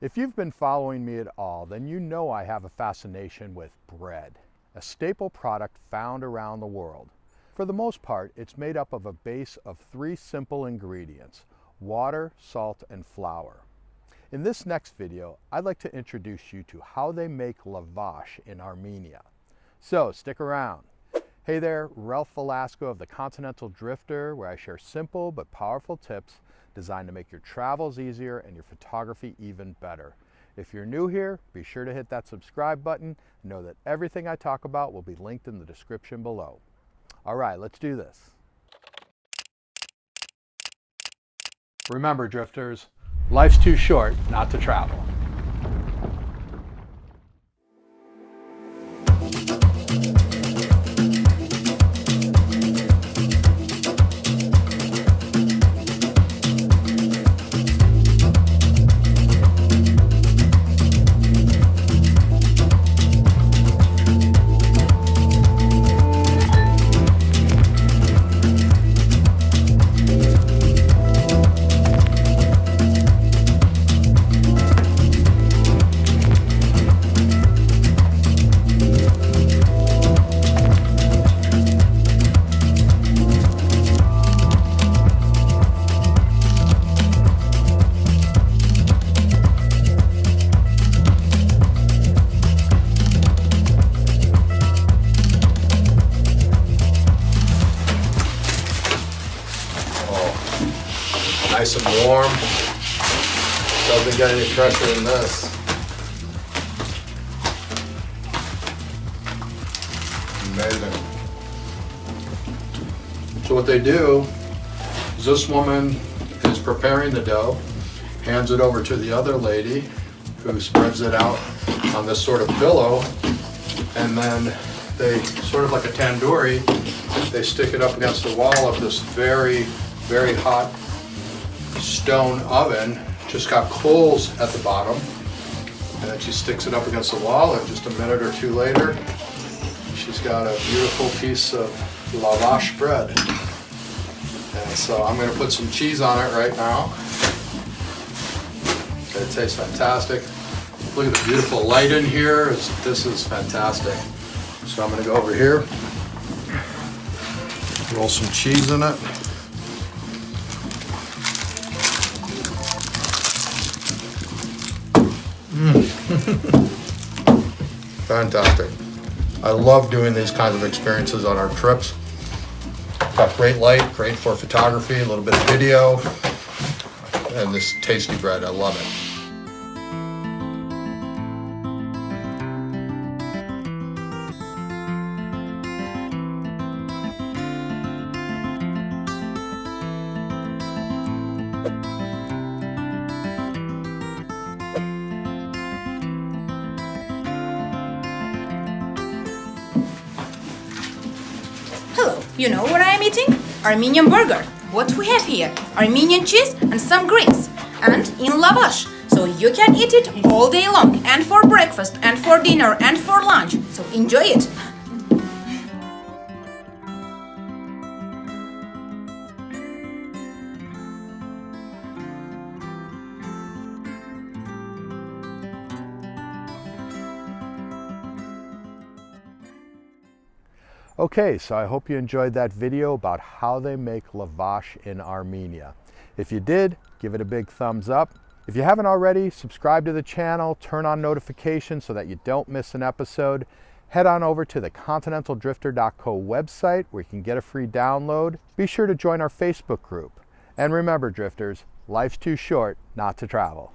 If you've been following me at all, then you know I have a fascination with bread, a staple product found around the world. For the most part, it's made up of a base of 3 simple ingredients: water, salt, and flour. In this next video, I'd like to introduce you to how they make lavash in Armenia. So stick around. Hey there, Ralph Velasco of the Continental Drifter, where I share simple but powerful tips designed to make your travels easier and your photography even better. If you're new here, be sure to hit that subscribe button and know that everything I talk about will be linked in the description below. All right, let's do this. Remember, drifters, life's too short not to travel. Nice and warm. Doesn't get any fresher than this. Amazing. So what they do is this woman is preparing the dough, hands it over to the other lady who spreads it out on this sort of pillow, and then they, sort of like a tandoori, they stick it up against the wall of this very, very hot stone oven. Just got coals at the bottom, and then she sticks it up against the wall, and just a minute or two later she's got a beautiful piece of lavash bread. And so I'm going to put some cheese on it right now. It tastes fantastic. Look at the beautiful light in here. This is fantastic. So I'm going to go over here, roll some cheese in it. Fantastic. I love doing these kinds of experiences on our trips. Got great light, great for photography, a little bit of video, and this tasty bread, I love it. Hello, you know what I am eating? Armenian burger. What we have here? Armenian cheese and some greens. And in lavash. So you can eat it all day long, and for breakfast, and for dinner, and for lunch. So enjoy it. Okay, so I hope you enjoyed that video about how they make lavash in Armenia. If you did, give it a big thumbs up. If you haven't already, subscribe to the channel, turn on notifications so that you don't miss an episode. Head on over to the continentaldrifter.co website where you can get a free download. Be sure to join our Facebook group. And remember, drifters, life's too short not to travel.